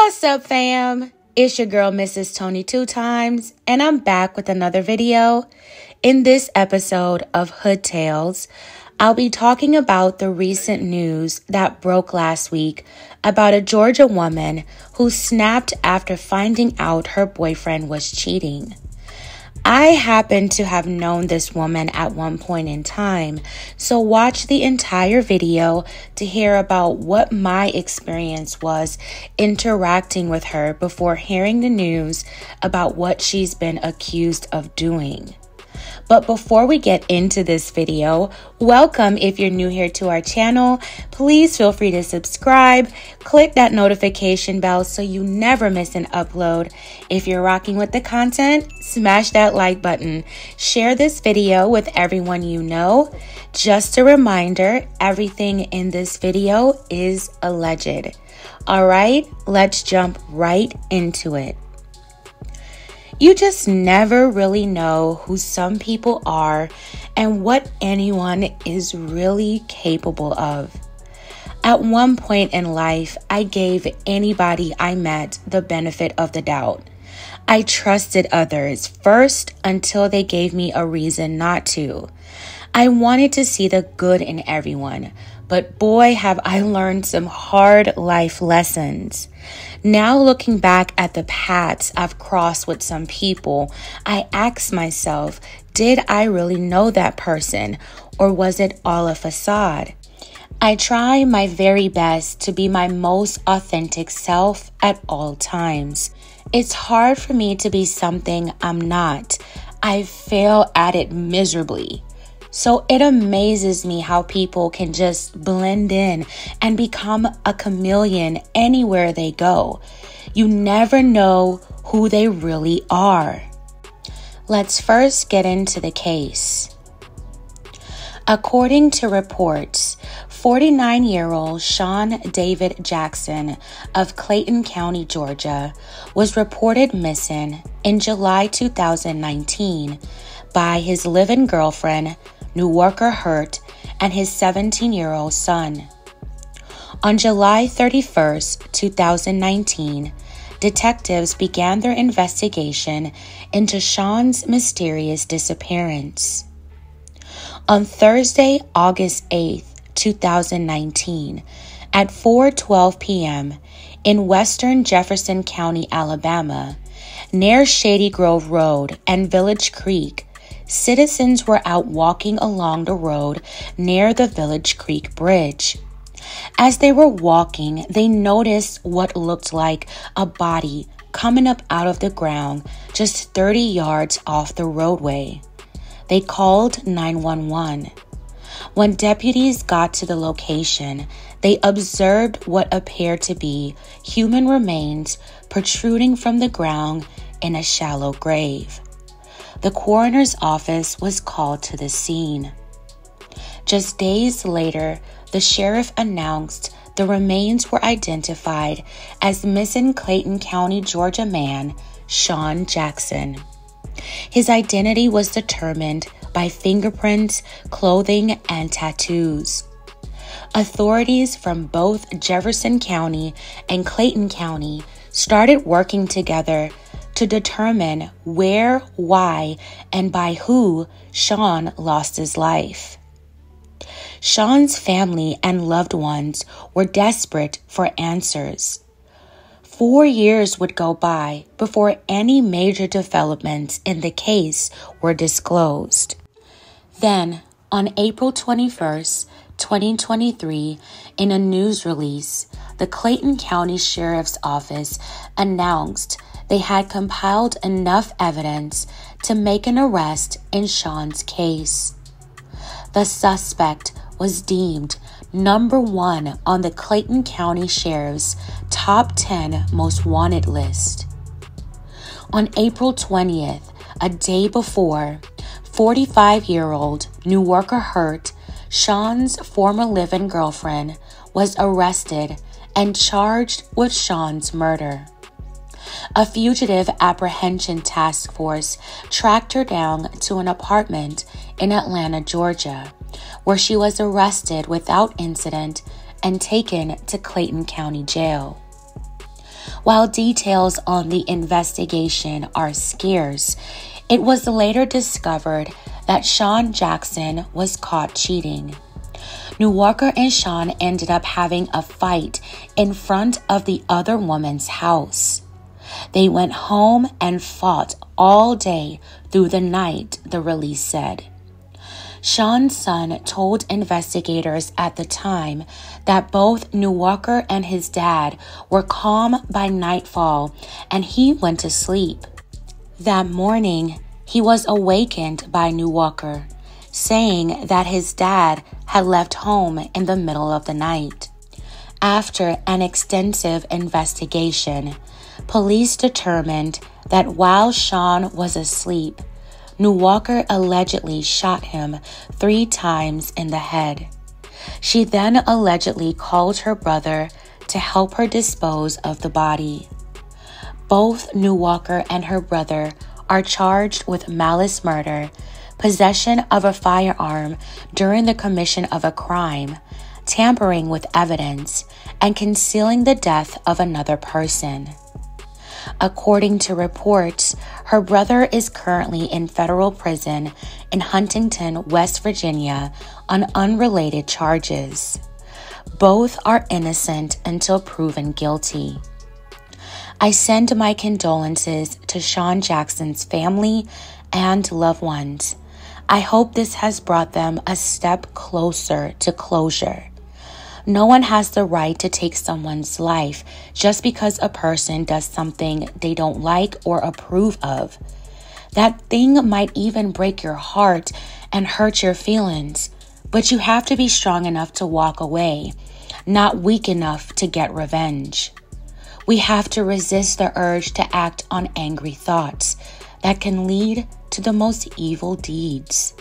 What's up, fam? It's your girl, Mrs. Tony 2 Times, and I'm back with another video. In this episode of Hood Tales, I'll be talking about the recent news that broke last week about a Georgia woman who snapped after finding out her boyfriend was cheating. I happen to have known this woman at one point in time, so watch the entire video to hear about what my experience was interacting with her before hearing the news about what she's been accused of doing. But before we get into this video, welcome if you're new here to our channel. Please feel free to subscribe, click that notification bell so you never miss an upload. If you're rocking with the content, smash that like button. Share this video with everyone you know. Just a reminder, everything in this video is alleged. All right, let's jump right into it. You just never really know who some people are and what anyone is really capable of. At one point in life, I gave anybody I met the benefit of the doubt. I trusted others first until they gave me a reason not to. I wanted to see the good in everyone, but boy, have I learned some hard life lessons. Now looking back at the paths I've crossed with some people, I ask myself, did I really know that person, or was it all a facade? I try my very best to be my most authentic self at all times. It's hard for me to be something I'm not. I fail at it miserably. So it amazes me how people can just blend in and become a chameleon anywhere they go. You never know who they really are. Let's first get into the case. According to reports, 49-year-old Shawn David Jackson of Clayton County, Georgia, was reported missing in July 2019 by his live-in girlfriend, Neworker Hurt, and his 17-year-old son. On July 31st, 2019, detectives began their investigation into Shawn's mysterious disappearance. On Thursday, August 8th, 2019, at 4:12 p.m. in western Jefferson County, Alabama, near Shady Grove Road and Village Creek, citizens were out walking along the road near the Village Creek Bridge. As they were walking, they noticed what looked like a body coming up out of the ground just 30 yards off the roadway. They called 911. When deputies got to the location, they observed what appeared to be human remains protruding from the ground in a shallow grave. The coroner's office was called to the scene. Just days later, the sheriff announced the remains were identified as missing Clayton County, Georgia man, Shawn Jackson. His identity was determined by fingerprints, clothing, and tattoos. Authorities from both Jefferson County and Clayton County started working together to determine where, why, and by who Shawn lost his life. Shawn's family and loved ones were desperate for answers. 4 years would go by before any major developments in the case were disclosed. Then, on April 21st, 2023, in a news release, the Clayton County Sheriff's Office announced they had compiled enough evidence to make an arrest in Shawn's case. The suspect was deemed number 1 on the Clayton County Sheriff's top 10 most wanted list. On April 20th, a day before, 45-year-old Neworker Hurt, Shawn's former live-in girlfriend, was arrested and charged with Shawn's murder. A fugitive apprehension task force tracked her down to an apartment in Atlanta, Georgia, where she was arrested without incident and taken to Clayton County Jail. While details on the investigation are scarce, it was later discovered that Shawn Jackson was caught cheating. Neworker and Shawn ended up having a fight in front of the other woman's house. They went home and fought all day through the night, the release said. Shawn's son told investigators at the time that both Neworker and his dad were calm by nightfall and he went to sleep. That morning, he was awakened by Neworker, saying that his dad had left home in the middle of the night. After an extensive investigation, police determined that while Shawn was asleep, Neworker allegedly shot him 3 times in the head. She then allegedly called her brother to help her dispose of the body. Both Neworker and her brother are charged with malice murder, possession of a firearm during the commission of a crime, tampering with evidence, and concealing the death of another person. According to reports, her brother is currently in federal prison in Huntington, West Virginia, on unrelated charges. Both are innocent until proven guilty. I send my condolences to Shawn Jackson's family and loved ones. I hope this has brought them a step closer to closure. No one has the right to take someone's life just because a person does something they don't like or approve of. That thing might even break your heart and hurt your feelings, but you have to be strong enough to walk away, not weak enough to get revenge. We have to resist the urge to act on angry thoughts that can lead to the most evil deeds.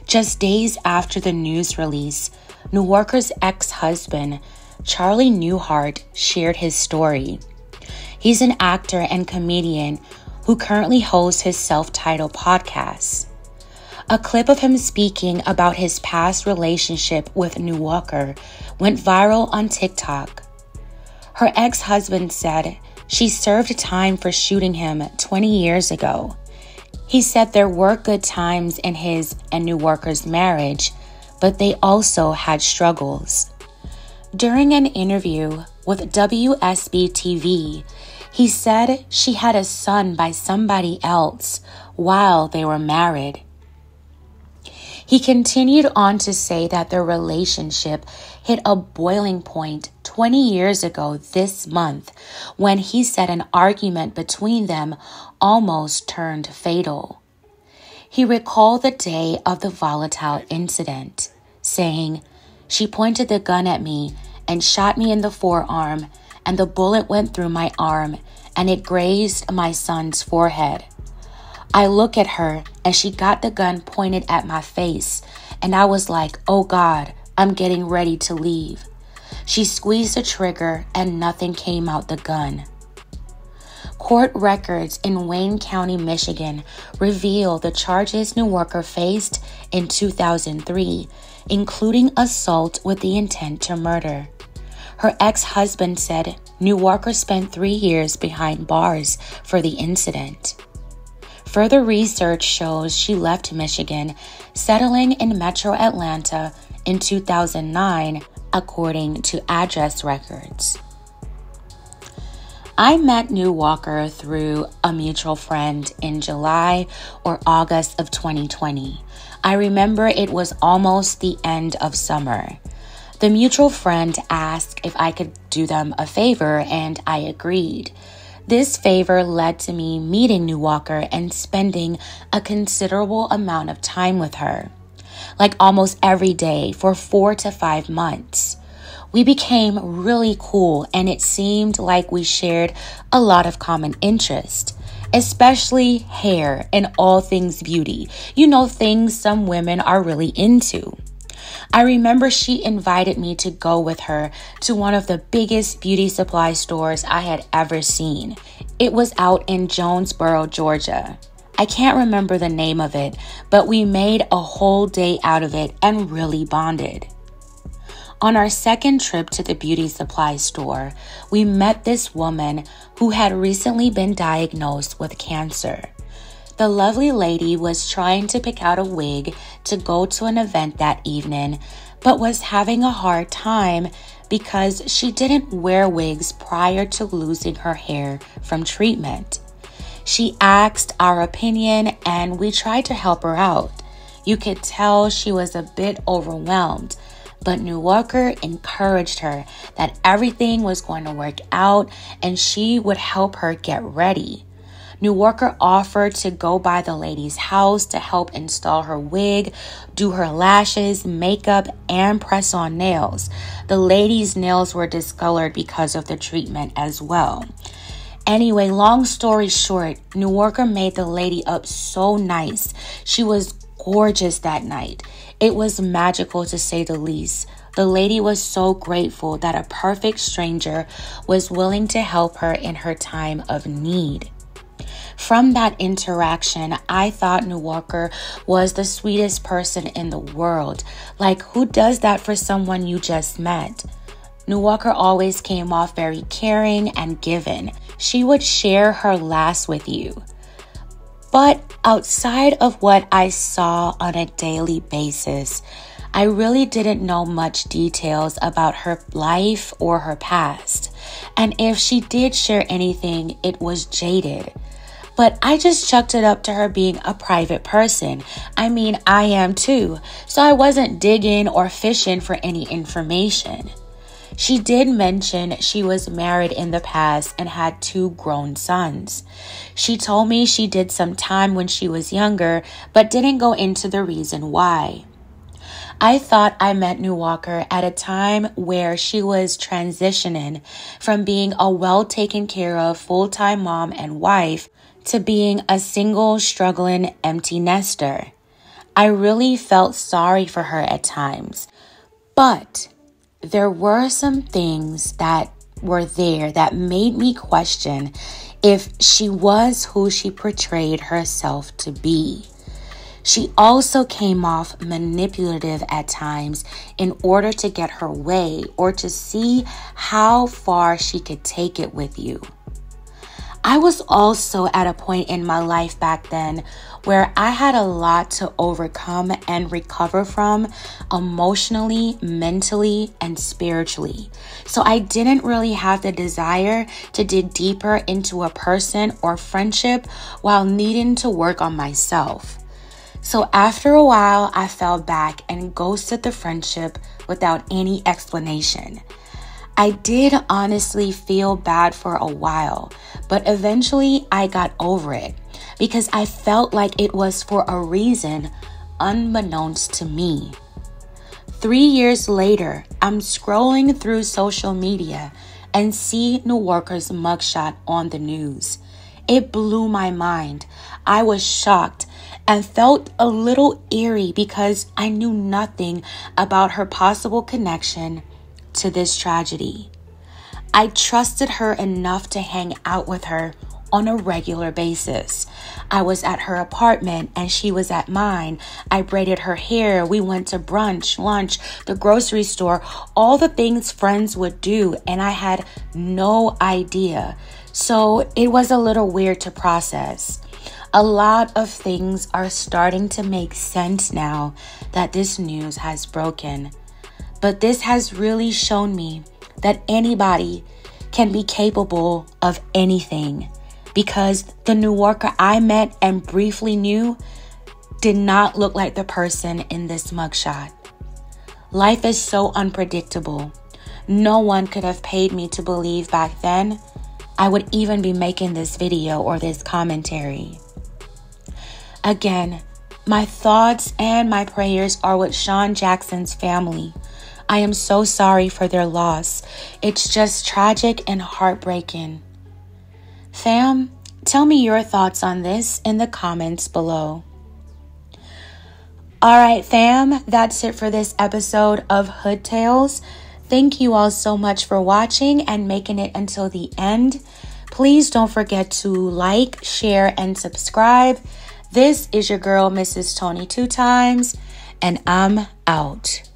Just days after the news release, Neworker's ex-husband, Charlie Newhart, shared his story. He's an actor and comedian who currently hosts his self-titled podcast. A clip of him speaking about his past relationship with Neworker went viral on TikTok. Her ex-husband said she served time for shooting him 20 years ago. He said there were good times in his and Neworker's marriage, but they also had struggles. During an interview with WSB-TV, he said she had a son by somebody else while they were married. He continued on to say that their relationship hit a boiling point 20 years ago this month when he said an argument between them almost turned fatal. He recalled the day of the volatile incident, saying, "She pointed the gun at me and shot me in the forearm, and the bullet went through my arm and it grazed my son's forehead. I look at her and she got the gun pointed at my face, and I was like, oh God, I'm getting ready to leave. She squeezed the trigger and nothing came out the gun." Court records in Wayne County, Michigan reveal the charges Neworker faced in 2003, including assault with the intent to murder. Her ex-husband said Neworker spent 3 years behind bars for the incident. Further research shows she left Michigan, settling in Metro Atlanta in 2009, according to address records. I met Neworker through a mutual friend in July or August of 2020. I remember it was almost the end of summer. The mutual friend asked if I could do them a favor, and I agreed. This favor led to me meeting Neworker and spending a considerable amount of time with her, like almost every day for 4 to 5 months. We became really cool, and it seemed like we shared a lot of common interest, especially hair and all things beauty. You know, things some women are really into. I remember she invited me to go with her to one of the biggest beauty supply stores I had ever seen. It was out in Jonesboro, Georgia. I can't remember the name of it, but we made a whole day out of it and really bonded. On our second trip to the beauty supply store, we met this woman who had recently been diagnosed with cancer. The lovely lady was trying to pick out a wig to go to an event that evening, but was having a hard time because she didn't wear wigs prior to losing her hair from treatment. She asked our opinion and we tried to help her out. You could tell she was a bit overwhelmed, but Neworker encouraged her that everything was going to work out and she would help her get ready. Neworker offered to go by the lady's house to help install her wig, do her lashes, makeup, and press on nails. The lady's nails were discolored because of the treatment as well. Anyway, long story short, Neworker made the lady up so nice. She was gorgeous that night. It was magical to say the least. The lady was so grateful that a perfect stranger was willing to help her in her time of need. From that interaction, I thought Neworker was the sweetest person in the world. Like, who does that for someone you just met? Neworker always came off very caring and giving. She would share her laughs with you. But outside of what I saw on a daily basis, I really didn't know much details about her life or her past. And if she did share anything, it was jaded. But I just chucked it up to her being a private person. I mean, I am too. So I wasn't digging or fishing for any information. She did mention she was married in the past and had 2 grown sons. She told me she did some time when she was younger, but didn't go into the reason why. I thought I met Neworker at a time where she was transitioning from being a well taken care of full-time mom and wife to being a single, struggling, empty nester. I really felt sorry for her at times, but there were some things that were there that made me question if she was who she portrayed herself to be. She also came off manipulative at times in order to get her way or to see how far she could take it with you. I was also at a point in my life back then where I had a lot to overcome and recover from emotionally, mentally, and spiritually. So I didn't really have the desire to dig deeper into a person or friendship while needing to work on myself. So after a while, I fell back and ghosted the friendship without any explanation. I did honestly feel bad for a while, but eventually I got over it because I felt like it was for a reason unbeknownst to me. 3 years later, I'm scrolling through social media and see Neworker's mugshot on the news. It blew my mind. I was shocked and felt a little eerie because I knew nothing about her possible connection to this tragedy. I trusted her enough to hang out with her on a regular basis. I was at her apartment and she was at mine. I braided her hair. We went to brunch, lunch, the grocery store, all the things friends would do, and I had no idea. So it was a little weird to process. A lot of things are starting to make sense now that this news has broken. But this has really shown me that anybody can be capable of anything, because the Neworker I met and briefly knew did not look like the person in this mugshot. Life is so unpredictable. No one could have paid me to believe back then I would even be making this video or this commentary. Again, my thoughts and my prayers are with Shawn Jackson's family. I am so sorry for their loss. It's just tragic and heartbreaking. Fam, tell me your thoughts on this in the comments below. All right, fam, that's it for this episode of Hood Tales. Thank you all so much for watching and making it until the end. Please don't forget to like, share, and subscribe. This is your girl, Mrs. Tony 2 times, and I'm out.